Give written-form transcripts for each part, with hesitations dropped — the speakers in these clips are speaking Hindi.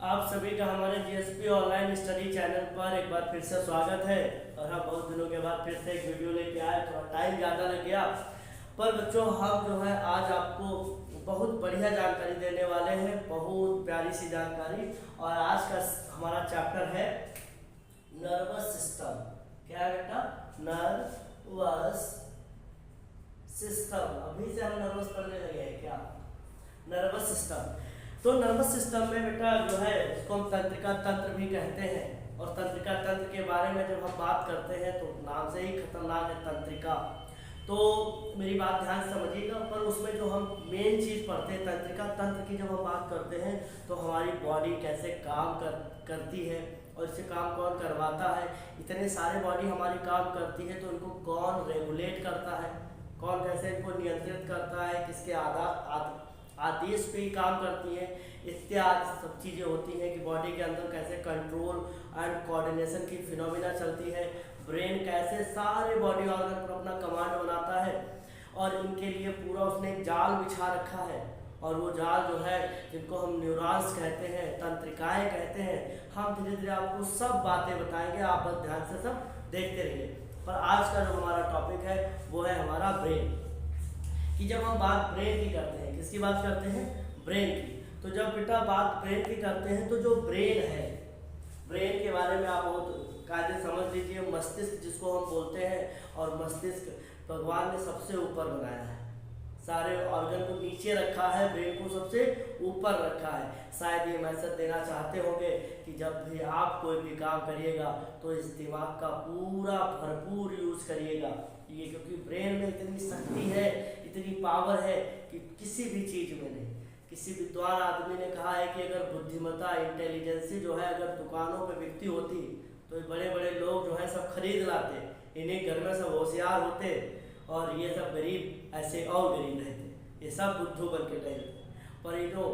आप सभी का हमारे जीएसपी ऑनलाइन स्टडी चैनल पर एक बार फिर से स्वागत है। और हम बहुत दिनों के बाद फिर से एक वीडियो लेके आए, थोड़ा टाइम ज़्यादा लग गया, पर बच्चों हम जो है आज आपको बहुत बढ़िया जानकारी देने वाले हैं, बहुत प्यारी सी जानकारी। और आज का हमारा चैप्टर है नर्वस सिस्टम। क्या है बेटा? Nervous system. अभी से हम नर्वस पढ़ने लगे हैं क्या? Nervous system. तो नर्वस सिस्टम में बेटा जो है इसको हम तंत्रिका तंत्र भी कहते हैं। और तंत्रिका तंत्र के बारे में जब हम बात करते हैं तो नाम से ही खतरनाक है तंत्रिका। तो मेरी बात ध्यान से समझिएगा। पर उसमें जो हम मेन चीज़ पढ़ते हैं तंत्रिका तंत्र की, जब हम बात करते हैं तो हमारी बॉडी कैसे काम करती है और इससे काम कौन करवाता है। इतने सारे बॉडी हमारी काम करती है तो इनको कौन रेगुलेट करता है, कौन कैसे इनको नियंत्रित करता है, किसके आदेश पे ही काम करती है, इत्यादि सब चीज़ें होती हैं कि बॉडी के अंदर कैसे कंट्रोल एंड कोऑर्डिनेशन की फिनोमिना चलती है। ब्रेन कैसे सारे बॉडी ऑर्गन पर अपना कमांड बनाता है और इनके लिए पूरा उसने एक जाल बिछा रखा है। और वो जाल जो है जिनको हम न्यूरॉन्स कहते हैं, तंत्रिकाएं कहते हैं। हम धीरे धीरे आपको सब बातें बताएंगे, आप बस ध्यान से सब देखते रहिए। पर आज का जो हमारा टॉपिक है वो है हमारा ब्रेन। कि जब हम बात ब्रेन की करते हैं, किसकी बात करते हैं? ब्रेन की। तो जब बेटा बात ब्रेन की करते हैं तो जो ब्रेन है, ब्रेन के बारे में आप बहुत कायदे समझ लीजिए। मस्तिष्क जिसको हम बोलते हैं, और मस्तिष्क भगवान ने सबसे ऊपर बनाया है, सारे ऑर्गन को नीचे रखा है, ब्रेन को सबसे ऊपर रखा है। शायद ये मैसेज देना चाहते होंगे कि जब भी आप कोई भी काम करिएगा तो इस दिमाग का पूरा भरपूर यूज करिएगा। ये क्योंकि ब्रेन में इतनी शक्ति है, इतनी पावर है कि किसी भी चीज़ में नहीं। किसी विद्वान आदमी ने कहा है कि अगर बुद्धिमत्ता, इंटेलिजेंसी जो है अगर दुकानों पे बिकती होती तो ये बड़े बड़े लोग जो है सब खरीद लाते, इन्हीं घर में सब होशियार होते और ये सब गरीब ऐसे और गरीब रहते, ये सब बुद्धू बन के रहते। पर ये जो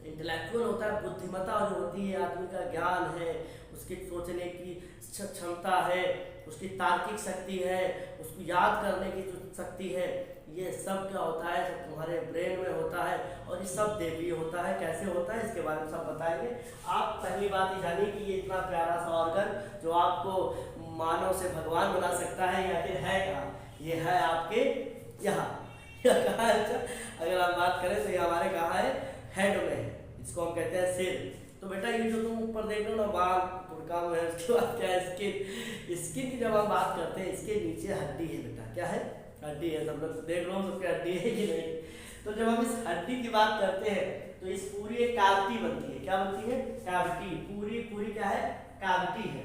इंटेलेक्चुअल होता है, बुद्धिमत्ता जो होती है, आदमी का ज्ञान है, उसकी सोचने की क्षमता है, उसकी तार्किक शक्ति है, उसको याद करने की जो शक्ति है, ये सब क्या होता है? सब तुम्हारे ब्रेन में होता है। और ये सब देवीय होता है। कैसे होता है इसके बारे में सब बताएंगे। आप पहली बात ये जानिए कि ये इतना प्यारा सा ऑर्गन जो आपको मानव से भगवान बना सकता है, या फिर है कहाँ? ये है आपके यहाँ कहाँ है? अच्छा, अगर आप बात करें तो ये हमारे कहाँ है? हेड में है, इसको हम कहते हैं सिर। तो बेटा ये जो तुम ऊपर देख रहे हो ना, बाल पुरका में है, उसके बाद क्या है? स्किन। स्किन की जब हम बात करते हैं, इसके नीचे हड्डी है बेटा। क्या है? हड्डी है। सब लोग देख लो सबके हड्डी है कि नहीं। तो जब हम इस हड्डी की बात करते हैं तो इस पूरी एक कैविटी बनती है। क्या बनती है? कैविटी। पूरी क्या है? कैविटी है।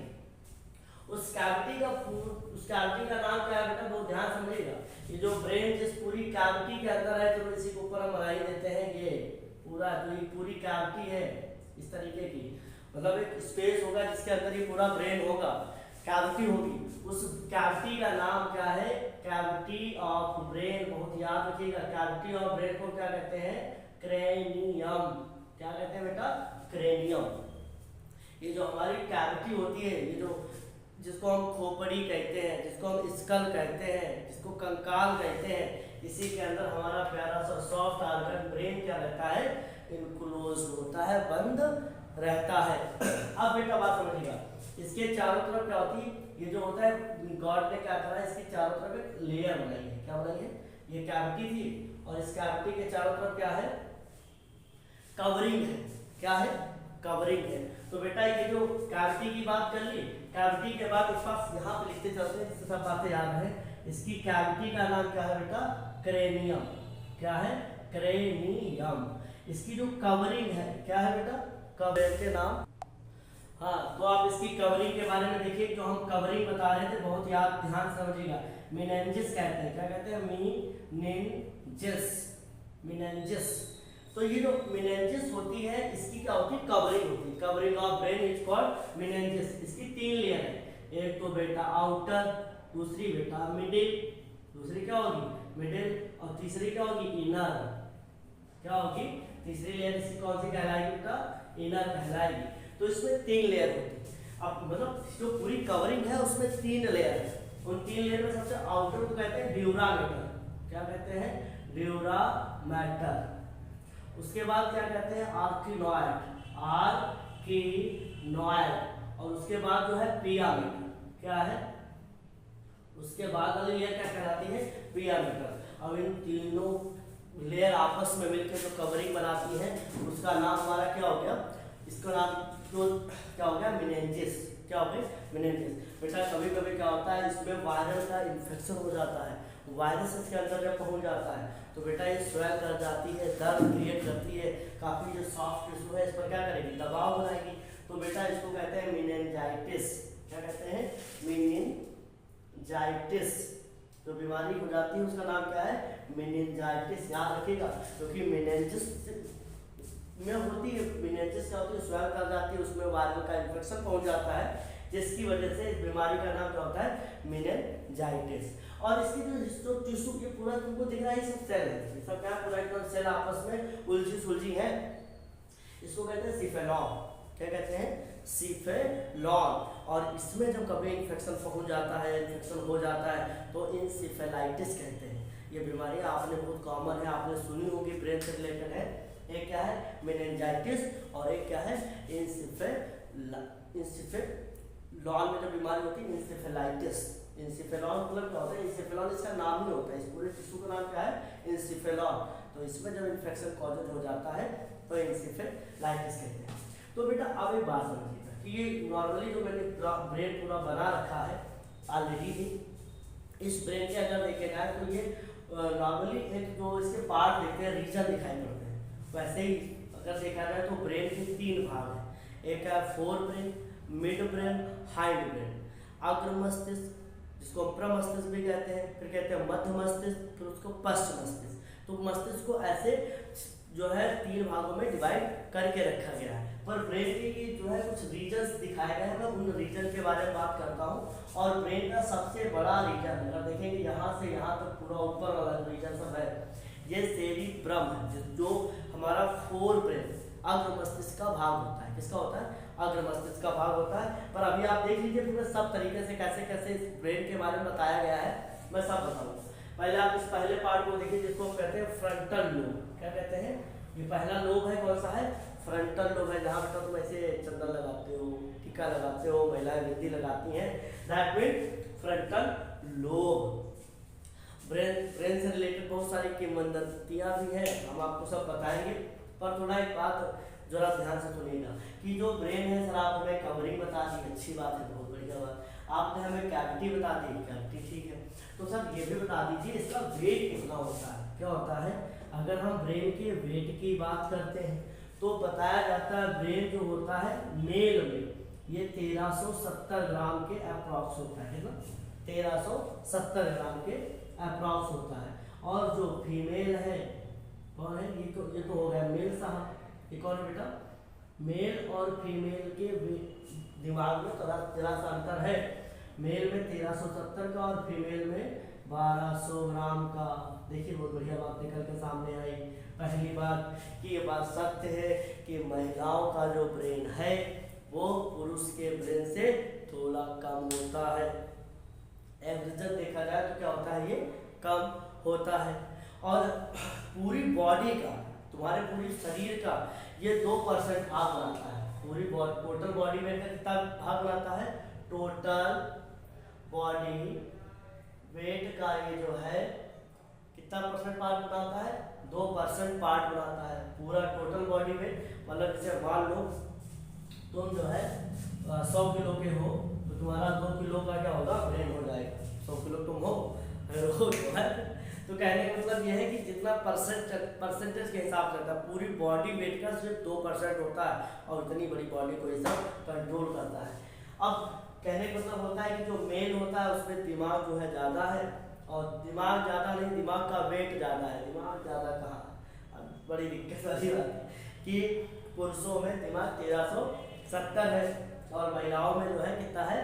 उस कैविटी का नाम क्या है बेटा? बहुत ध्यान समझिएगा। ये जो ब्रेन जिस पूरी कैविटी के अंदर है, तो इसी के ऊपर हम बनाई देते हैं ये पूरा। तो ये पूरी कैविटी है इस तरीके की, मतलब एक स्पेस होगा जिसके अंदर ये पूरा ब्रेन होगा, कैविटी होगी। उस कैविटी का नाम क्या है? Cavity of brain. बहुत याद रखिएगा, कैविटी ऑफ ब्रेन को क्या कहते हैं? क्रेनियम। क्या कहते हैं बेटा? क्रेनियम। ये जो हमारी कैविटी होती है, ये जो जिसको हम खोपड़ी कहते हैं, जिसको हम स्कल कहते हैं, जिसको कंकाल कहते हैं, इसी के अंदर हमारा प्यारा सा सॉफ्ट ऑर्गन ब्रेन क्या रहता है? इनक्लोज होता है, बंद रहता है। अब बेटा बात समझिएगा, इसके चारों तरफ क्या होती है? ये जो होता है, गॉड ने क्या करा है? इसके चारों तरफ एक लेयर बनाई है। क्या बनाई है? ये कैविटी थी और इस कैविटी के चारों तरफ क्या है? कवरिंग है। क्या है? कवरिंग है। तो बेटा ये जो कैविटी की बात कर ली, कैविटी के बाद इस पास यहाँ पे लिखते चलते हैं जिससे सब बातें याद है। इसकी कैविटी का नाम क्या है बेटा? क्रेनियम। क्या है? क्रेनियम। इसकी जो कवरिंग है क्या है बेटा? कवरिंग के नाम। हाँ, तो आप इसकी कवरिंग के बारे में देखिए। जो हम कवरिंग बता रहे थे, बहुत याद ध्यान समझिएगा। मेनिंजेस कहते हैं। क्या कहते हैं? मेनिंजेस। तो ये जो मेनिंजेस होती है, इसकी क्या होती है? कवरिंग होती है। Covering of brain is called meninges. इसकी 3 लेयर है। एक तो बेटा आउटर, दूसरी बेटा मिडिल, दूसरी क्या होगी? मिडिल, और तीसरी क्या होगी? इनर। क्या होगी? तीसरी लेयर इसकी कौन सी कहलाएगी बेटा? इनर कहलाएगी। तो इसमें 3 लेयर होती है। अब मतलब जो पूरी कवरिंग है उसमें 3 लेयर है। उन 3 लेयर में सबसे आउटर को कहते हैं ड्यूरा मैटर। क्या कहते हैं? Dura mater. उसके बाद क्या कहते हैं? आर्किनॉइड। आर्किनोइड, और उसके बाद जो है पिया मेटल, क्या है उसके बाद वाली लेयर क्या कहलाती है, पिया मेटल। अब इन तीनों लेयर आपस में मिलकर जो कवरिंग बनाती है उसका नाम हमारा क्या हो गया, इसका नाम जो क्या हो गया, मेनिंजेस। क्या हो गया, मेनिंजेस। बेटा कभी कभी क्या होता है, इसमें वायरस का इन्फेक्शन हो जाता है, वायरस इसके अंदर जब पहुंच जाता है तो बेटा ये स्वेल कर जाती है, दर्द क्रिएट करती है, काफ़ी जो सॉफ्ट टिश्यू है इस पर क्या करेगी, दबाव बनाएगी। तो बेटा इसको कहते हैं मेनिंजाइटिस। क्या कहते हैं, मेनिंजाइटिस। जो बीमारी हो जाती है उसका नाम क्या है, मेनिंजाइटिस। याद रखिएगा, क्योंकि मेनिंजिस में होती है, मेनिंजिस क्या होती है, स्वेल कर जाती है, उसमें वायरल का इन्फेक्शन पहुंच जाता है, जिसकी वजह से इस बीमारी का नाम क्या होता है, मेनिंजाइटिस। और इसकी जो टिश्यू के पूरा तुमको दिख रहा है, सब सेल है, सब क्या पूरा एकदम सेल आपस में उलझी सुलझी है, इसको कहते हैं सिफेलॉन। क्या कहते हैं, सिफेलॉन। और इसमें जब कभी इन्फेक्शन पहुंच जाता है, इन्फेक्शन हो जाता है तो इंसेफेलाइटिस कहते हैं। ये बीमारी आपने बहुत कॉमन है, आपने सुनी होगी, ब्रेन से रिलेटेड है। एक क्या है, मेनिंजाइटिस, और एक क्या है, इंसेफेलॉन में जो बीमारी होती है इंसेफेलाइटिस। इंसेफेलॉन मतलब क्या होता है, इंसेफेलॉन इसका नाम ही होता है, इस पूरे टिश्यू का नाम क्या है, इंसेफेलॉन। तो इसमें जब इन्फेक्शन कॉजेज हो जाता है तो इंसेफेलाइटिस कहते हैं। तो बेटा अब एक बात समझिएगा कि ये नॉर्मली जो मैंने ब्रेन पूरा बना रखा है ऑलरेडी ही, इस ब्रेन के अगर देखे जाए तो ये नॉर्मली एक जो इसके पार्ट देखते हैं, रीजन दिखाई पड़ते हैं। वैसे ही अगर देखा जाए तो ब्रेन के 3 भाग हैं, एक है fore brain, mid brain, hind brain. अग्र मस्तिष्क जिसको प्रमस्तिष्क भी कहते हैं, फिर कहते हैं मध्य मस्तिष्क, फिर उसको पश्च मस्तिष्क। तो मस्तिष्क को ऐसे जो है 3 भागों में डिवाइड करके रखा गया है, पर ब्रेन के जो है कुछ रीजन्स दिखाए गए हैं, मैं उन रीजन के बारे में बात करता हूँ। और ब्रेन का सबसे बड़ा रीजन अगर देखेंगे यहाँ से यहाँ तक पूरा ऊपर वाला रीजन सब है, ये सेरिब्रम है, जो हमारा फोर ब्रेन अग्र मस्तिष्क का भाग होता है। किसका होता है, अग्र मस्तिष्क का भाग होता है। पर अभी आप देख लीजिए पूरे सब तरीके से कैसे कैसे इस ब्रेन के बारे में बताया गया है, मैं सब बताऊंगा। पहले आप इस पहले पार्ट को देखिए जिसको हम कहते हैं फ्रंटल लोब। क्या कहते हैं, ये पहला लोब है, कौन सा है, फ्रंटल लोब है, जहाँ बेटा तुम ऐसे चंदन लगाते हो, टीका लगाते हो, महिलाएं बिंदी लगाती हैं, that mean frontal lobe. Brain से रिलेटेड बहुत सारी किंवदंतियां भी हैं, हम आपको सब बताएंगे। पर थोड़ा एक बात जरा ध्यान से सुनिएगा कि जो ब्रेन है सर, आप हमें कवरिंग बता दी, अच्छी बात है, बहुत बढ़िया बात। आपने हमें कैविटी बता दी, कैविटी ठीक है, तो सर ये भी बता दीजिए इसका वेट कितना होता है। क्या होता है, अगर हम ब्रेन के वेट की बात करते हैं तो बताया जाता है ब्रेन जो होता है मेल में ये 1370 ग्राम के अप्रॉक्स होता है, कितना, 1370 ग्राम के अप्रॉक्स होता है। और जो फीमेल है कौन है, ये तो हो गया मेल साहब, ये कौन है बेटा, मेल और फीमेल के दिमाग में थोड़ा सा अंतर है, मेल में 1370 का और फीमेल में 1200 ग्राम का। देखिए बहुत बढ़िया बात निकल के सामने आई। पहली बात कि ये बात सत्य है कि महिलाओं का जो ब्रेन है वो पुरुष के ब्रेन से थोड़ा कम होता है। एवरेज देखा जाए तो क्या होता है, ये कम होता है। और पूरी बॉडी का, तुम्हारे पूरी शरीर का ये 2% भाग बनाता है। पूरी टोटल बॉडी वेट का कितना भाग बनाता है, टोटल बॉडी वेट का ये जो है कितना परसेंट पार्ट बनाता है, 2% पार्ट बनाता है पूरा टोटल बॉडी वेट। मतलब जैसे मान लो तुम जो है 100 किलो के हो तो तुम्हारा 2 किलो का क्या होगा, ब्रेन हो जाएगा। 100 किलो तुम हो जो है, तो कहने का मतलब यह है कि जितना परसेंटेज के हिसाब से रहता है, पूरी बॉडी वेट का सिर्फ 2% होता है और इतनी बड़ी बॉडी को ये सब कंट्रोल करता है। अब कहने का मतलब होता है कि जो मेल होता है उसमें दिमाग जो है ज़्यादा है, और दिमाग ज़्यादा नहीं, दिमाग का वेट ज़्यादा है। दिमाग ज़्यादा कहाँ, बड़ी दिक्कत वाली बात है कि पुरुषों में दिमाग 1370 है और महिलाओं में जो है कितना है,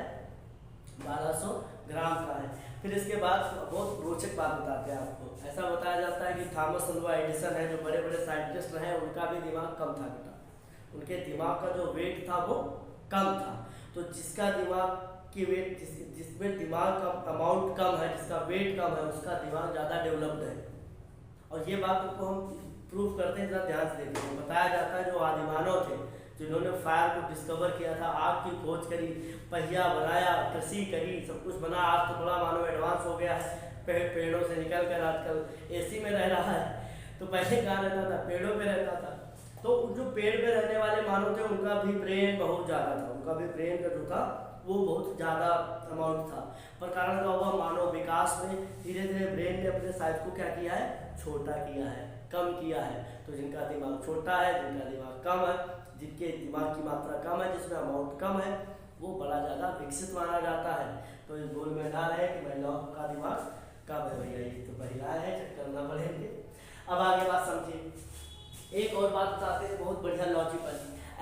1200 ग्राम का है। फिर इसके बाद बहुत रोचक बात बताते हैं आपको। ऐसा बताया जाता है कि थॉमस अल्वा एडिसन है, जो बड़े बड़े साइंटिस्ट रहे, उनका भी दिमाग कम था बेटा, उनके दिमाग का जो वेट था वो कम था। तो जिसका दिमाग की वेट जिसमें दिमाग का अमाउंट कम है, जिसका वेट कम है, उसका दिमाग ज़्यादा डेवलप्ड है। और ये बात को हम प्रूव करते हैं, जरा ध्यान से देखिए। बताया जाता है जो आदिमानव थे, जिन्होंने फायर को डिस्कवर किया था, आग की खोज करी, पहिया बनाया, कृषि करी, सब कुछ बना। आज तो बड़ा मानव एडवांस हो गया है, पेड़ों से निकल कर आजकल एसी में रह रहा है। तो पहले कहाँ रहता था? पेड़ों पे रहता था। तो जो पेड़ पे रहने वाले मानव थे उनका भी ब्रेन बहुत ज़्यादा था, उनका भी ब्रेन का जो था वो बहुत ज़्यादा अमाउंट था। पर कारण क्या हुआ? मानव विकास में धीरे धीरे ब्रेन ने अपने साइज को क्या किया है? छोटा किया है, कम किया है। तो जिनका दिमाग छोटा है, जिनका दिमाग कम है, जिनके दिमाग की मात्रा कम है, जिसमें अमाउंट कम है, वो बड़ा ज़्यादा विकसित माना जाता है। तो इस गोल में ना रहे कि महिलाओं का दिमाग कम है। भैया ये तो महिला है, चेक करना पड़ेंगे। अब आगे बात समझिए। एक और बात बताते हैं, बहुत बढ़िया लॉजिकल।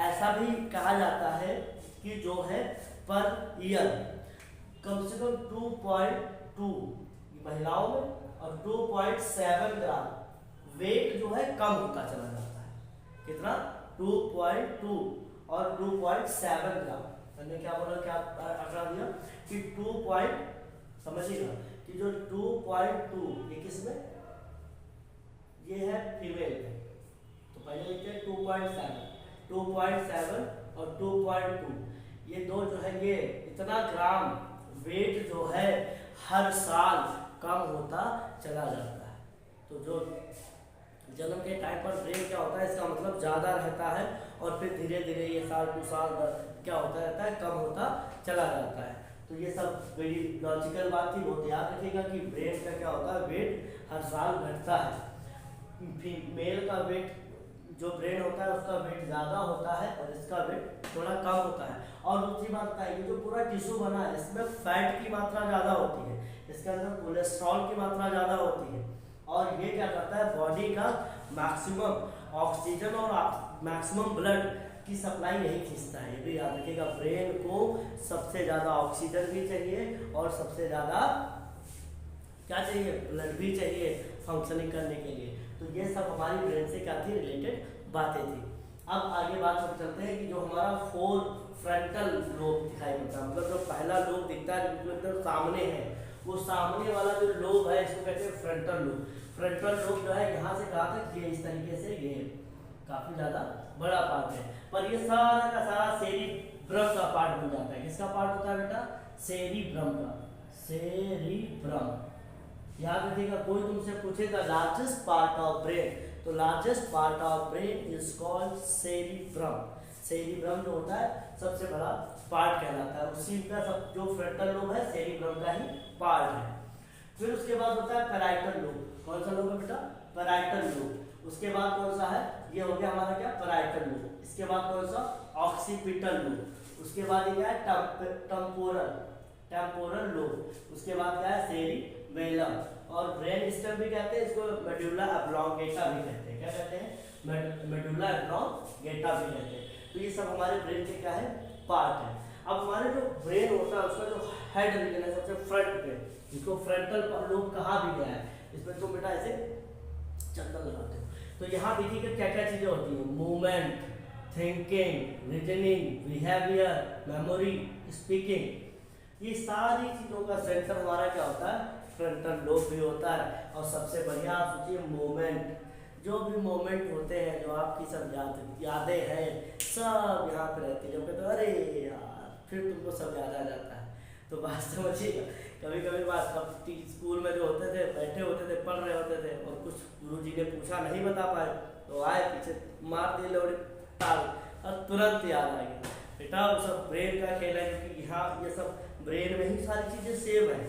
ऐसा भी कहा जाता है कि जो है पर ईयर कम से कम 2.2 महिलाओं में और 2.7 ग्राम वेट जो है कम होता चला जाता है। कितना? 2.2 और 2.7 ग्राम। मैंने क्या बोला, क्या आंकड़ा दिया कि 2. समझिएगा कि जो 2.2 ये किसमें? ये है फीमेल में। तो पहले लिखते हैं 2.7 और 2.2, ये दो जो है ये इतना ग्राम वेट जो है हर साल कम होता चला जाता है। तो जो जन्म के टाइम पर ब्रेन क्या होता है, इसका मतलब ज़्यादा रहता है और फिर धीरे धीरे ये साल 2 साल क्या होता रहता है? कम होता चला जाता है। तो ये सब बड़ी लॉजिकल बात थी, बहुत याद रखिएगा कि ब्रेन का क्या होता है? वेट हर साल घटता है। फीमेल का वेट जो ब्रेन होता है उसका वेट ज़्यादा होता है और इसका वेट थोड़ा कम होता है। और दूसरी बात क्या है, जो पूरा टिश्यू बना है इसमें फैट की मात्रा ज़्यादा होती है, इसके अंदर कोलेस्ट्रॉल की मात्रा ज़्यादा होती है। और ये क्या करता है? बॉडी का मैक्सिमम ऑक्सीजन और मैक्सिमम ब्लड की सप्लाई यही खींचता है। ये भी याद रखिएगा, ब्रेन को सबसे ज़्यादा ऑक्सीजन भी चाहिए और सबसे ज़्यादा क्या चाहिए? ब्लड भी चाहिए फंक्शनिंग करने के लिए। तो ये सब हमारी ब्रेन से क्या थी? रिलेटेड बातें थी। अब आगे बात हम चलते हैं कि जो हमारा फ्रंटल लोब दिखाई देता है, मतलब जो पहला लोब दिखता है जो एकदम सामने है, वो सामने वाला जो लोब है इसको कहते हैं फ्रंटल लोब। फ्रंटल लोब जो है यहाँ से कहाँ तक? ये इस तरीके से, ये काफी ज्यादा बड़ा पार्ट है। पर ये सारा का सारा सेरिब्रम का पार्ट बन जाता है। किसका पार्ट होता है बेटा? सेरिब्रम का। सेरिब्रम याद रखिएगा। कोई तुमसे पूछेगा लार्जेस्ट पार्ट ऑफ ब्रेन, तो largest part of brain is called cerebrum. Cerebrum जो होता है सबसे बड़ा पार्ट कहलाता है, उसी का सब जो फ्रंटल लोब है सेरिब्रम का ही पार्ट है। फिर उसके बाद होता है पैराइटल लोब। कौन सा लोब है बेटा? Parietal lobe. उसके बाद कौन सा है? ये हो गया हमारा क्या? Parietal lobe. इसके बाद कौन सा? Occipital lobe. उसके बाद ये क्या है? Temporal lobe. उसके बाद क्या है? सेरिबेलम। और ब्रेन स्टेम भी कहते हैं इसको, मेडुला ऑब्लोंगेटा भी कहते हैं। क्या कहते हैं? मेडुला ऑब्लोंगेटा भी कहते हैं। तो ये सब हमारे ब्रेन के क्या है? पार्ट है। अब हमारे जो ब्रेन होता है उसका जो हेड रीजन है सबसे फ्रंट पे, जिसको फ्रंटल लोब कहा भी गया है, इसमें तुम बेटा ऐसे चंदन लगाते हो। तो यहाँ देखिए क्या क्या चीजें होती है? Movement, thinking, reasoning, behaviour, memory, speaking, ये सारी चीजों का सेंटर हमारा क्या होता है? फ्रंटल लोब भी होता है। और सबसे बढ़िया आप सोचिए मोमेंट, जो भी मोमेंट होते हैं, जो आपकी सब यादें हैं, सब यहाँ पे रहती है। जब कहते अरे यार, फिर तुमको सब याद आ जाता है। तो बात समझिएगा। कभी कभी बात स्कूल में जो होते थे, बैठे होते थे, पढ़ रहे होते थे और कुछ गुरुजी ने पूछा नहीं बता पाए, तो आए पीछे मार दिए लोड़े और तुरंत याद आ गया। बेटा वो सब ब्रेन का खेल है, क्योंकि यहाँ ये सब ब्रेन में ही सारी चीजें सेव है।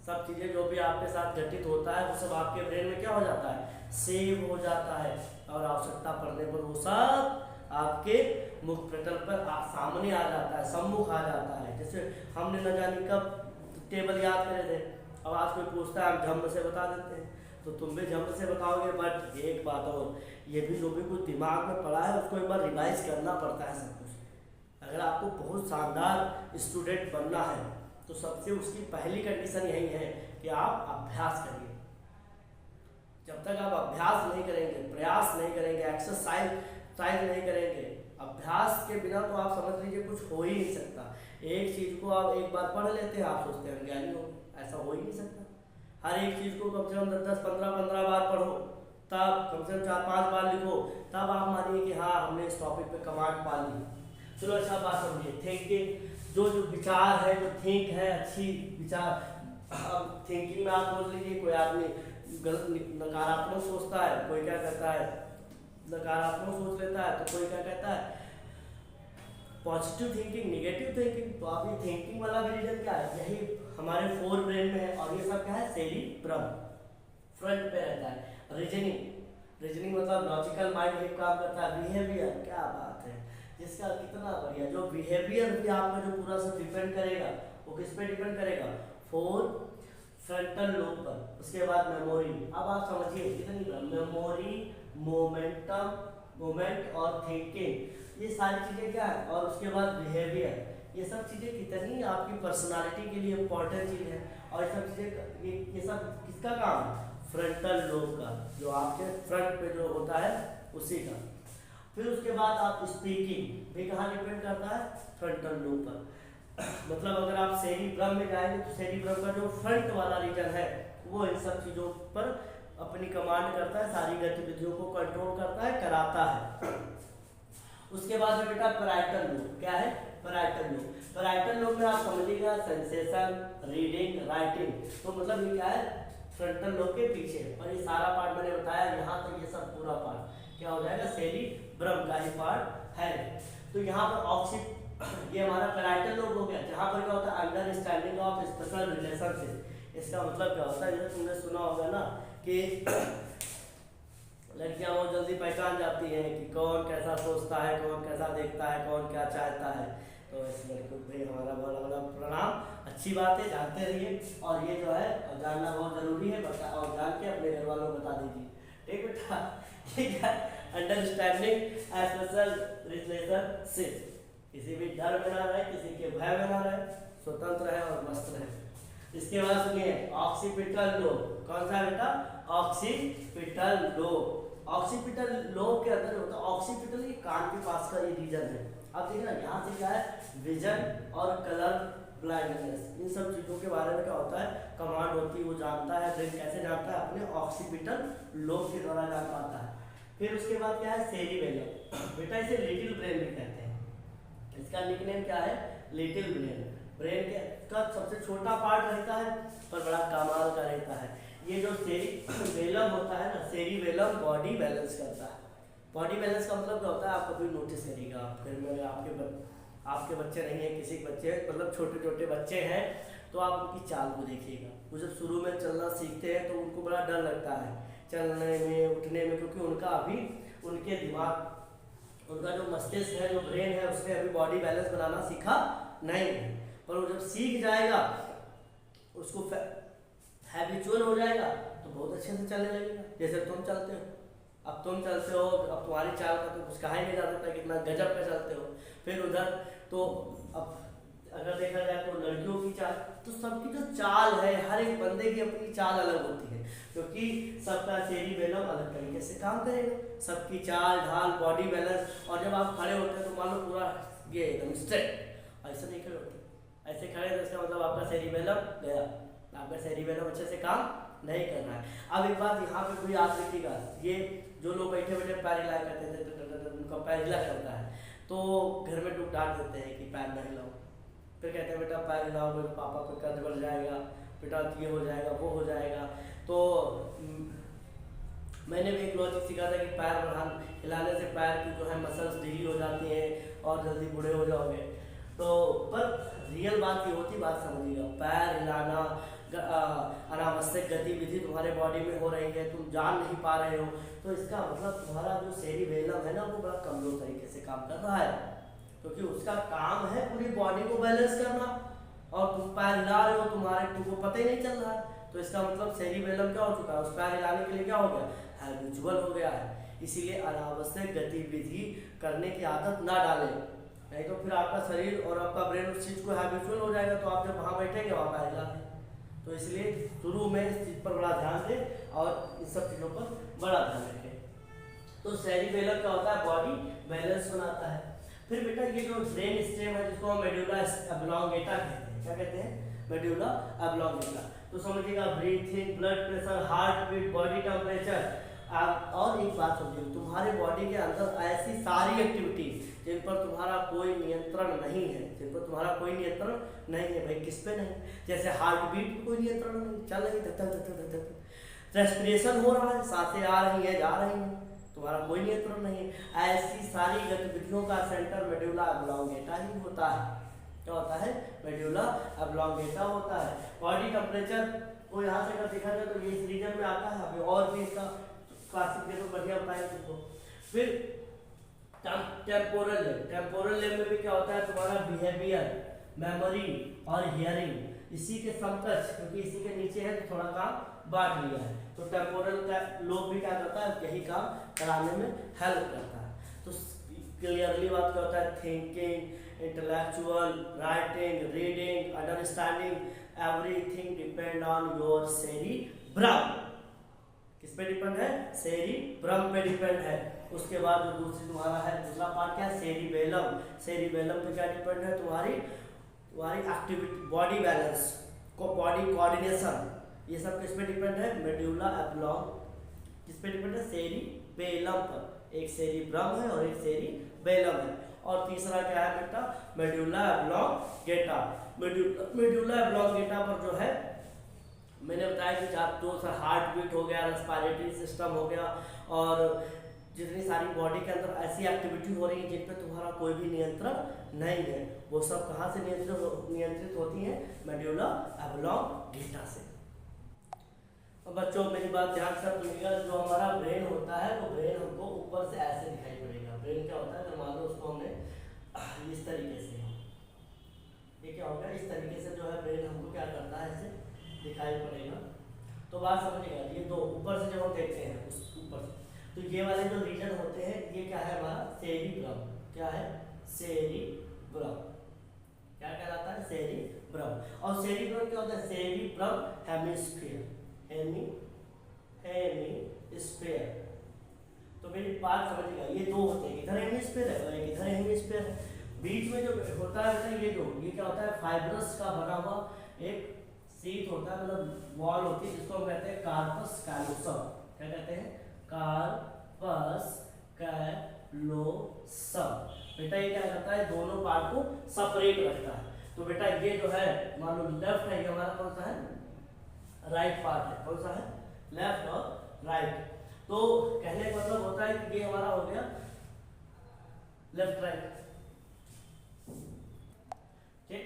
सब चीजें जो भी आपके साथ घटित होता है वो सब आपके ब्रेन में क्या हो जाता है? सेव हो जाता है। और आवश्यकता पड़ने पर वो सब आपके मुख पटल पर सामने आ जाता है, सम्मुख आ जाता है। जैसे हमने न जाने कब टेबल याद करे थे, अब आज कोई पूछता है हम झम्म से बता देते हैं, तो तुम भी झम्म से बताओगे। बट एक बात और, ये भी जो भी कुछ दिमाग में पड़ा है उसको एक बार रिवाइज करना पड़ता है सब कुछ। अगर आपको बहुत शानदार स्टूडेंट बनना है तो सबसे उसकी पहली कंडीशन यही है कि आप अभ्यास करिए। जब तक आप अभ्यास नहीं करेंगे, प्रयास नहीं करेंगे, एक्सरसाइज नहीं करेंगे, अभ्यास के बिना तो आप समझ लीजिए कुछ हो ही नहीं सकता। एक चीज को आप एक बार पढ़ लेते हैं, आप सोचते हैं ज्ञानी हो, ऐसा हो ही नहीं सकता। हर एक चीज को कम से कम 10-15 बार पढ़ो, तब कम से कम 4-5 बार लिखो, तब आप मानिए कि हाँ हमने इस टॉपिक पे कमांड पा ली। चलो अच्छा बात समझिए, थिंकिंग जो जो विचार है, जो थिंक है अच्छी विचार। अब थिंकिंग में आप बोल लीजिए कोई आदमी गलत नकारात्मक सोचता है, कोई क्या कहता है नकारात्मक सोच लेता है, तो कोई क्या कहता है पॉजिटिव थिंकिंग, नेगेटिव थिंकिंग। तो आप ये थिंकिंग वाला भी रीजन क्या है, यही हमारे फोर ब्रेन में है, और ये सब क्या है सेरिब्रम फ्रंट पे रहता है। रीजनिंग मतलब लॉजिकल माइंड एक काम करता है। बिहेवियर, क्या बात है, जिसका कितना बढ़िया, जो बिहेवियर भी आपका जो पूरा सब डिपेंड करेगा, वो किस पे डिपेंड करेगा, फोर फ्रंटल लोब पर। उसके बाद मेमोरी, अब आप समझिए कितनी मेमोरी, मोमेंट और थिंकिंग, ये सारी चीजें क्या है, और उसके बाद बिहेवियर, ये सब चीजें कितनी आपकी पर्सनालिटी के लिए इंपॉर्टेंट चीज है। और ये सब चीजें ये सब किसका काम है, फ्रंटल लोब का, जो आपके फ्रंट पे जो होता है उसी का। फिर उसके बाद आप स्पीकिंग भी कहाँ डिपेंड करता है, फ्रंटल लोब पर। मतलब अगर आप सेरिब्रम में जाएंगे तो सेरिब्रम का जो फ्रंट वाला रीजन है वो इन सब चीजों पर अपनी कमांड करता है, सारी गतिविधियों को कंट्रोल करता है, कराता है। उसके बाद में बेटा पैराइटल लोब, क्या है पैराइटल लोब। पैराइटल लोब में आप समझिएगा सेंसेशन, रीडिंग, राइटिंग, तो मतलब ये क्या है फ्रंटल लोब के पीछे। और ये सारा पार्ट मैंने बताया, यहाँ तक ये सब पूरा पार्ट क्या हो जाएगा, सेरिब्रम का ही पार्ट है। तो यहाँ पर ये हमारा पैराइटल लोब हो गया, जहाँ पर क्या होता है अंडरस्टैंडिंग ऑफ स्पेशल रिलेशनशिप। इसका मतलब क्या होता है, जैसे तुमने सुना होगा ना कि लड़कियां बहुत जल्दी पहचान जाती हैं कि कौन कैसा सोचता है, कौन कैसा देखता है, कौन क्या चाहता है। तो इस लड़कों को भाई हमारा बहुत बड़ा प्रणाम, अच्छी बात है, जानते रहिए। और ये जो है जानना बहुत जरूरी है, और जान के अपने घर वालों को बता दीजिए, ठीक बेटा। ये क्या अंडरस्टैंडिंग स्पेशल रिलेशनशिप, किसी भी डर में ना रहे, किसी के भय में ना रहे, स्वतंत्र रहे और मस्त रहे। इसके बाद सुनिए ऑक्सीपिटल लोब, कौन सा बेटा, ऑक्सीपिटल लोब। ऑक्सीपिटल लोब के अंदर होता है ऑक्सीपिटल, ये कान के पास का ये रीजन है। अब देखिए ना यहाँ से क्या है, विजन और कलर ब्लाइंडनेस, इन सब चीजों के बारे में क्या होता है कमांड होती है, वो जानता है। ब्रेन कैसे जानता है, अपने ऑक्सीपिटल लोब के द्वारा जान पाता है। फिर उसके बाद क्या है सेरिबेलम, बेटा इसे लिटिल ब्रेन भी कहते हैं। इसका निकनेम क्या है, लिटिल ब्रेन। ब्रेन के का सबसे छोटा पार्ट रहता है पर बड़ा कमाल का रहता है। ये जो सेरिबेलम होता है ना, सेरिबेलम बॉडी बैलेंस करता है। बॉडी बैलेंस का मतलब क्या होता है, आप कभी नोटिस करिएगा, फिर में आपके बच्चे नहीं है, किसी के बच्चे मतलब छोटे छोटे बच्चे हैं, तो आप उनकी चाल को देखिएगा। वो जब शुरू में चलना सीखते हैं तो उनको बड़ा डर लगता है चलने में, उठने में, क्योंकि उनका अभी उनके दिमाग, उनका जो मस्तिष्क है, जो ब्रेन है, उसने अभी बॉडी बैलेंस बनाना सीखा नहीं है। पर वो जब सीख जाएगा, उसको हैबिचुअल हो जाएगा, तो बहुत अच्छे से चलने लगेगा। जैसे तुम चलते हो, अब तुम चलते हो, अब तुम्हारी चाल का तो कुछ कहा ही नहीं जा सकता, कितना गजब का चलते हो। फिर उधर तो अब अगर देखा जाए तो लड़कियों की चाल, तो सबकी जो चाल है, हर एक बंदे की अपनी चाल अलग होती है, क्योंकि सबका सेरिबेलम अलग तरीके से काम करेगा, सबकी चाल ढाल, बॉडी बैलेंस। और जब आप खड़े होते हैं तो मान लो पूरा ये एकदम स्ट्रेट, ऐसे नहीं खड़े होते, ऐसे खड़े तो इसका मतलब आपका सेरिबेलम गया, आपका सेरिबेलम अच्छे से काम नहीं कर रहा है। अब एक बात यहाँ पे कोई याद रखिएगा, ये जो लोग बैठे बैठे पैर हिला करते थे, उनका पैर हिला करता है, तो घर में लोग डांट देते हैं कि पैर नहीं हिलाओ। फिर कहते हैं बेटा पैर हिलाओ, पापा को कर्ज बढ़ जाएगा, बेटा ये हो जाएगा, वो हो जाएगा। तो मैंने भी एक लॉजिक सीखा था कि पैर हिलाने से पैर की जो है मसल्स ढीली हो जाती हैं और जल्दी बूढ़े हो जाओगे। तो पर रियल बात ये होती, बात समझिएगा, पैर हिलाना, अनावश्यक गतिविधि तुम्हारे बॉडी में हो रही है, तुम जान नहीं पा रहे हो, तो इसका मतलब तुम्हारा जो सेरिबेलम है ना, वो बड़ा कमजोर तरीके से काम कर रहा है, क्योंकि उसका काम है पूरी बॉडी को बैलेंस करना, और तुम पैर हिला रहे हो, तुमको पता ही नहीं चल रहा है। तो इसका मतलब सेरिबेलम क्या हो चुका है, उस पैर हिलाने के लिए क्या हो गया, हैबिचुअल हो गया है। इसीलिए अनावश्यक गतिविधि करने की आदत ना डालें, नहीं तो फिर आपका शरीर और आपका ब्रेन उस चीज़ को हैबिचुअल हो जाएगा, तो आप जब वहाँ बैठेंगे वहाँ पैर हिला दें। तो इसलिए शुरू में इस चीज़ पर बड़ा ध्यान दें और इन सब चीज़ों पर बड़ा ध्यान रखें। तो सेरिबेलम क्या होता है, बॉडी बैलेंस बनाता है। फिर बेटा ये जो ब्रेन स्टेम है, जिसको हम मेडुला ऑब्लोंगेटा कहते हैं, क्या कहते हैं, मेडुला ऑब्लोंगेटा। तो समझिएगा breathing, blood pressure, heart beat, body temperature आप और एक बात समझिए, तुम्हारे बॉडी के अंदर ऐसी सारी एक्टिविटीज जिन पर तुम्हारा कोई नियंत्रण नहीं है, जिन पर तुम्हारा कोई नियंत्रण नहीं है, भाई किस पे नहीं, जैसे हार्ट बीट पर कोई नियंत्रण नहीं, चल रही धक धक धक धक धक, रेस्पिरेशन हो रहा है, सांसें आ रही है जा रही हैं, तुम्हारा कोई नियंत्रण नहीं है। ऐसी सारी गतिविधियों का सेंटर मेडुला ऑब्लोंगेटा ही होता है। क्या होता है? मेडुला ऑब्लोंगेटा होता है। बॉडी टेम्परेचर को यहाँ से अगर देखा जाए तो ये इस रीजन में आता है, अभी और भी इसका क्लासिफिकेशन बढ़िया बताएंगे तुमको। फिर टेम्पोरल लेब, टेम्पोरल लेब में भी क्या होता है, तुम्हारा बिहेवियर, मेमोरी और हियरिंग इसी के समकक्ष, क्योंकि इसी के नीचे है तो थोड़ा काम बांट लिया है। तो टेम्पोरल का लोब भी क्या करता है, यही काम कराने में हेल्प करता है। तो क्लियरली बात क्या होता है, thinking, intellectual, writing, reading, understanding, everything depend on your cerebrum. किस पे डिपेंड है? सेरिब्रम पे डिपेंड है। उसके बाद जो दूसरी तुम्हारा है, दूसरा पार्ट क्या है, सेरिबेलम। सेरिबेलम पे क्या डिपेंड है, तुम्हारी एक्टिविटी, बॉडी बैलेंस को, बॉडी कोऑर्डिनेशन, ये सब किस पे डिपेंड है, मेडुला ऑब्लोंग। किस पे डिपेंड है, सेरिबेलम पर। एक सेरिब्रम है और एक सेरिबेलम है। और तीसरा क्या है बेटा, मेडुला ऑब्लोंगेटा। मेडुला ऑब्लोंगेटा पर जो है मैंने बताया कि आप जो हार्ट बीट हो गया, रेस्पिरेटरी सिस्टम हो गया, और जितनी सारी बॉडी के अंदर ऐसी एक्टिविटी हो रही है जिन पे तुम्हारा कोई भी नियंत्रण नहीं है, वो सब कहाँ से नियंत्रित होती हैं, मेडुला ऑब्लोंगेटा से। अब बच्चों मेरी बात ध्यान से सुनिएगा, जो हमारा ब्रेन होता है वो ब्रेन हमको ऊपर से ऐसे दिखाई पड़ेगा। ब्रेन क्या होता है, तो मान लो उसको हमने इस तरीके से, ये क्या होगा, इस तरीके से जो है ब्रेन हमको क्या करता है, ऐसे दिखाई पड़ेगा। तो बात समझिएगा, ये दो ऊपर से जब हम देखते हैं उस ऊपर से, तो ये वाले जो रीजन होते हैं ये क्या है हमारा, सेरिब्रम। क्या है, सेरिब्रम। क्या कहलाता है, सेरिब्रम। और सेरिब्रम क्या होता है, सेरिब्रम हेमिस्फीयर, हेमिस्फीयर। तो मेरी बात समझिएगा, ये दो होते हैं, इधर हेमिस्फीयर है और एक इधर हेमिस्फीयर है। बीच में जो होता है ये क्या होता है, फाइब्रस का बना हुआ एक शीट होता है, मतलब वॉल होती है, जिसको हम कहते हैं कार्पस कैलोसम। क्या कहते हैं, कार्पस कैलोसम। बेटा ये क्या करता है, दोनों पार्ट को सेपरेट रखता है। तो बेटा ये जो है, मान लो लेफ्ट है, ये हमारा कौन सा है, राइट पार्ट है। कौन सा है, लेफ्ट और राइट। तो कहने का मतलब होता है कि ये हमारा हो गया लेफ्ट राइट, ठीक।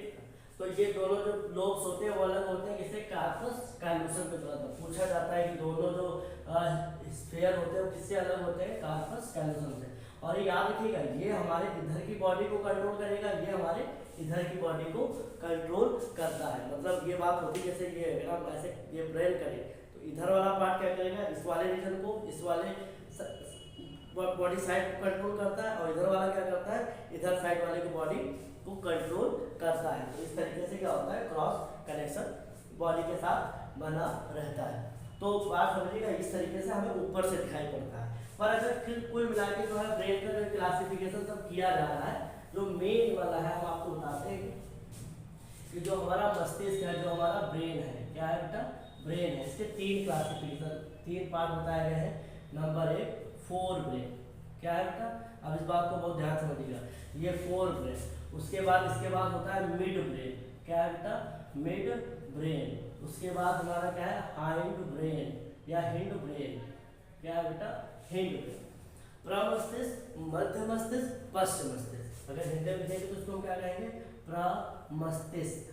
तो ये दोनों जो लोब्स होते हैं वो अलग होते हैं, किससे, कार्पस कैलोसम पे पूछा जाता है कि दोनों जो स्फीयर होते हैं वो किससे अलग होते हैं, कार्पस कैलोसम से। और ये याद रखिएगा, ये हमारे इधर की बॉडी को कंट्रोल करेगा, ये हमारे इधर की बॉडी को कंट्रोल करता है। मतलब ये बात होती है, जैसे ये अगर हम ऐसे ये ब्रेन करें तो इधर वाला पार्ट क्या करेगा, इस वाले रीजन को, इस वाले बॉडी साइड को कंट्रोल करता है, और इधर वाला क्या करता है, इधर साइड वाले की बॉडी को कंट्रोल करता है। तो इस तरीके से क्या होता है, क्रॉस कनेक्शन बॉडी के साथ बना रहता है। तो बात समझिएगा, इस तरीके से हमें ऊपर से दिखाई पड़ता है। पर अगर फिर कुल मिला के जो है ब्रेन का जो क्लासिफिकेशन सब किया जा रहा है, जो मेन वाला है हम आपको बताते हैं कि जो हमारा मस्तिष्क है, जो हमारा ब्रेन है, क्या है बेटा, ब्रेन है। इसके तीन क्लासिफिकेशन, तीन पार्ट बताए गए हैं। Number 1 fore brain. क्या है बेटा, अब इस बात को बहुत ध्यान से समझिएगा, ये फोर ब्रेन। उसके बाद इसके बाद होता है मिड ब्रेन। क्या है बेटा, मिड ब्रेन। उसके बाद हमारा क्या है, हाइंड ब्रेन या हिंड ब्रेन। क्या है बेटा, हिंड ब्रेन। प्रमस्तिष्क, मध्य मस्तिष्क, पश्च मस्तिष्क। अगर हिंदी में देखें तो उसको हम क्या कहेंगे, प्रमस्तिष्क।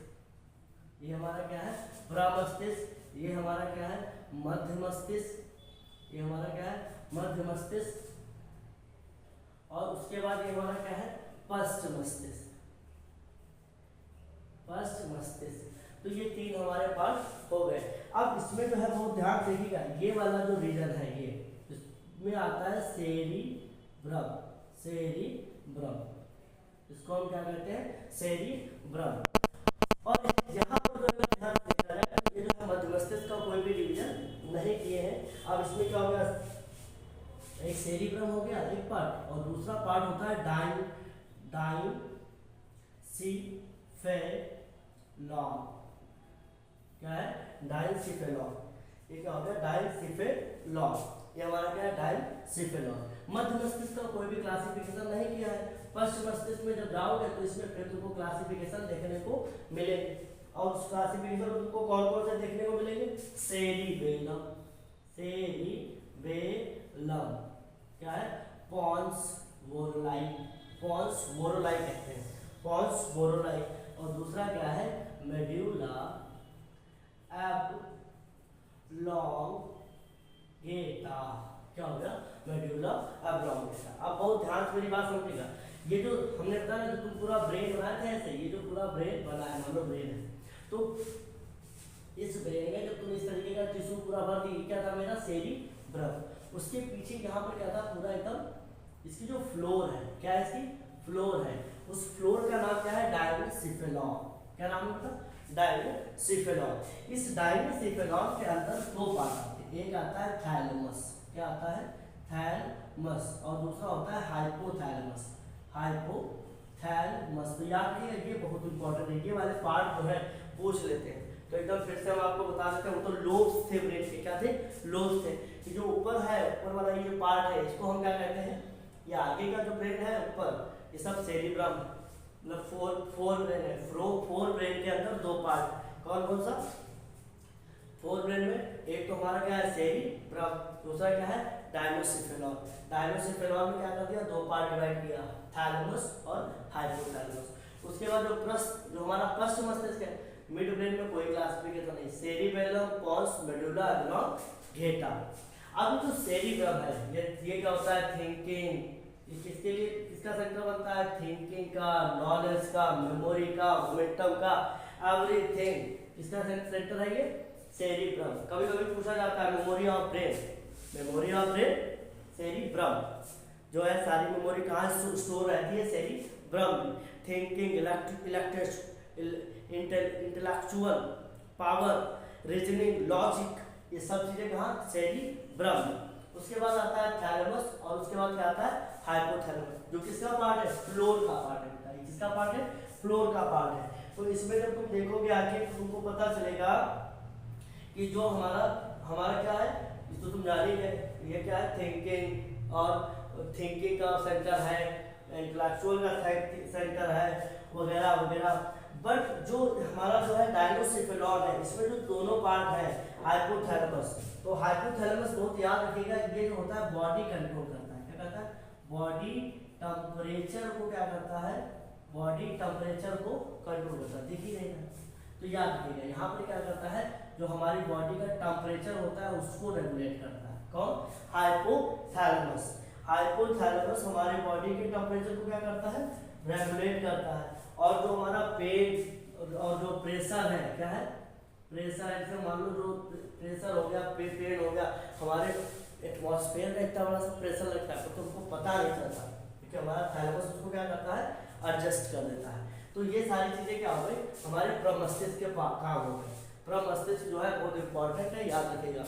ये हमारा क्या है, प्रमस्तिष्क। ये हमारा क्या है, मध्य मस्तिष्क। ये हमारा क्या है, मध्य मस्तिष्क। और उसके बाद ये हमारा क्या है, पश्च मस्तिष्क। पश्च मस्तिष्क। तो ये तीन हमारे पास हो गए। अब इसमें जो है बहुत ध्यान देखिएगा, ये वाला जो रीजन है, ये इसमें आता है सेरिब्रम। सेरिब्रम, इसको हम क्या कहते हैं, सेरिब्रम। और यहाँ पर जो ध्यान देना है, ये जो है मध्य मस्तिष्क का कोई भी डिवीजन नहीं किए हैं। अब इसमें क्या होगा, एक सेरिब्रम हो गया एक पार्ट, और दूसरा पार्ट होता है डाइनसिफेलॉन। क्या है, डाइनसिफेलॉन। ये क्या हो गया, डाइनसिफेलॉन। ये हमारा क्या है, डायनसिफेलॉन। मध्य मस्तिष्क का कोई भी क्लासिफिकेशन नहीं किया है। पश्च मस्तिष्क में जब जाओगे तो इसमें फिर तुमको क्लासिफिकेशन देखने को मिलेंगे, और उस क्लासिफिकेशन तुमको कौन कौन से देखने को मिलेंगे, सेरिबेलम, सेरिबेलम क्या है, पॉन्स मोरोलाई, पॉन्स मोरोलाई कहते हैं, पॉन्स मोरोलाई। और दूसरा क्या है, मेड्यूला एब्लोंगेटा, क्या हो गया, मेड्यूला एब्लोंगेटा। अब बहुत ध्यान से मेरी बात समझिएगा, ये जो हमने बताया ना, जो तुम पूरा ब्रेन बनाए थे ऐसे, ये जो पूरा ब्रेन बना है, मान लो ब्रेन है, तो इस ब्रेन में जब तुम इस तरीके का टिश्यू पूरा भर दी, क्या था मेरा, सेरिब्रम, उसके पीछे यहाँ पर क्या था, पूरा एकदम इसकी जो फ्लोर है, क्या है इसकी फ्लोर है, उस फ्लोर का नाम क्या है, डायनोसिफेलॉन। क्या नाम है, डायनोसिफेलॉन। इस डायनोसिफेलॉन के अंदर दो पार्ट आते हैं, एक आता है थैलेमस, क्या आता है, थैलेमस, और दूसरा होता है हाइपोथैलेमस, हाइपोथैलेमस। तो याद रखिएगा, ये बहुत इंपॉर्टेंट है, ये वाले पार्ट जो है पूछ लेते हैं, तो एकदम फिर से हम आपको बता देते हैं। वो तो लोब्स थे ब्रेन के, क्या थे, लोब्स थे। ये जो ऊपर है, ऊपर वाला ये जो पार्ट है, इसको हम क्या कहते हैं, ये आगे का जो ब्रेन है ऊपर, ये सब सेरिब्रम, मतलब फोर ब्रेन है। फोर ब्रेन के अंदर दो पार्ट, कौन कौन सा, फोर ब्रेन में एक तो हमारा क्या है, सेरिब्रम, दूसरा क्या है, डायनोसिफेलॉन। डायनोसिफेलॉन में क्या कर दिया, दो पार्ट डिवाइड किया, थैलेमस और हाइपोथैलेमस। उसके बाद जो हमारा पश्च मस्तिष्क है, मिड ब्रेन में कोई क्लासिफिकेशन नहीं, सेरिबेलम, पॉन्स, मेडुला एब्लोंगेटा। अब जो सेरिब्रम है, ये क्या होता है, थिंकिंग, किसके लिए, किसका सेंटर बनता है, थिंकिंग का, नॉलेज का, मेमोरी का, मोमेंटम का, एवरीथिंग, किसका सेंटर है ये, सेरिब्रम। कभी कभी पूछा जाता है memory of brain, memory of brain cerebrum, जो है सारी मेमोरी कहाँ स्टोर रहती है, cerebrum. Thinking, intellectual power, reasoning, logic, ये सब चीजें कहाँ, सेरिब्रम। उसके बाद आता है थैलेमस, और उसके बाद क्या आता है, हाइपोथैलेमस, जो किसका पार्ट है, फ्लोर का पार्ट है, बताइए किसका पार्ट है, फ्लोर का पार्ट है। तो इसमें जब तुम देखोगे आगे तो तुमको पता चलेगा कि जो हमारा क्या है, इसको तुम जानेंगे, ये क्या है, थिंकिंग, और थिंकिंग का सेंटर है, इंटेलेक्चुअल का सेंटर है, वगैरह वगैरह। बट जो हमारा जो है डायनोसिफेलॉन है, इसमें जो दोनों पार्ट है, हाइपोथैलेमस, तो हाइपोथैलेमस बहुत याद रखिएगा, ये जो होता है बॉडी कंट्रोल करता है, क्या करता है, बॉडी टेम्परेचर को क्या करता है, बॉडी टेम्परेचर को कंट्रोल करता है, देखिए रहेगा, तो याद रखिएगा, यहाँ पर क्या करता है, जो हमारी बॉडी का टेम्परेचर होता है उसको रेगुलेट करता है, कौन, हाइपोथैलेमस। हाइपोथैलेमस हमारे बॉडी के टेम्परेचर को क्या करता है, रेगुलेट करता है। और जो हमारा पेट और जो प्रेशर है, क्या है, प्रेशर है, जैसे मान लो जो प्रेशर हो गया, पेन हो गया, हमारे एटमॉस्फेयर में इतना बड़ा सा प्रेशर लगता है तो तुमको पता नहीं चलता, क्योंकि हमारा थैलेमस उसको क्या करता है, एडजस्ट कर देता है। तो ये सारी चीजें क्या हो गई, हमारे प्रमस्तिष्क के काम हो गए। प्रमस्तिष्क जो है बहुत इंपॉर्टेंट है, याद रखिएगा।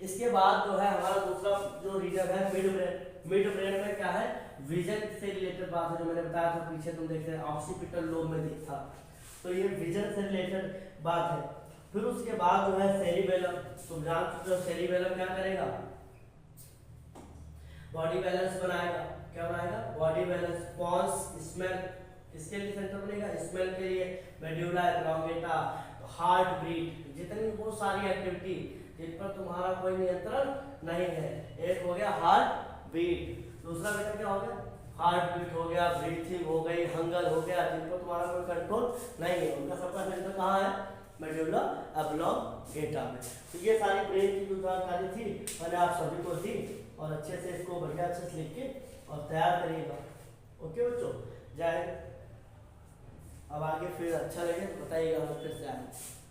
इसके बाद जो है हमारा दूसरा जो रीजन है, मिड ब्रेन। मिड ब्रेन में क्या है, विजन से रिलेटेड बात है, जो मैंने बताया था पीछे, तुम देखते हैं ऑक्सीपिटल लोब में दिखता, तो ये विजन से रिलेटेड बात है। फिर उसके बाद जो है सेरिबेलम, तुम जान चुके हो सेरिबेलम क्या करेगा, बॉडी बैलेंस बनाएगा, क्या बनाएगा, बॉडी बैलेंस। पॉन्स, स्मेल, किसके लिए सेंटर बनेगा, स्मेल के लिए। मेड्यूला एब्लोंगेटा, हार्ट बीट, जितनी बहुत सारी एक्टिविटी जिन पर तुम्हारा कोई नियंत्रण नहीं है। एक हो गया हार्ट बीट, दूसरा बेटा क्या हो गया, हार्ट बीट हो गया, ब्रीथिंग हो गई, हंगर हो गया, जिन पर तुम्हारा कोई कंट्रोल नहीं है, उनका सबका सेंटर कहाँ है, मेड्यूला एब्लोंगेटा में। तो ये सारी ब्रेन की जो जानकारी थी मैंने आप सभी को दी, और अच्छे से इसको बढ़िया अच्छे से लिख के और तैयार करिएगा। ओके बच्चों, जय हिंद। अब आगे फिर अच्छा लगे तो बताइएगा, हम फिर से आएंगे।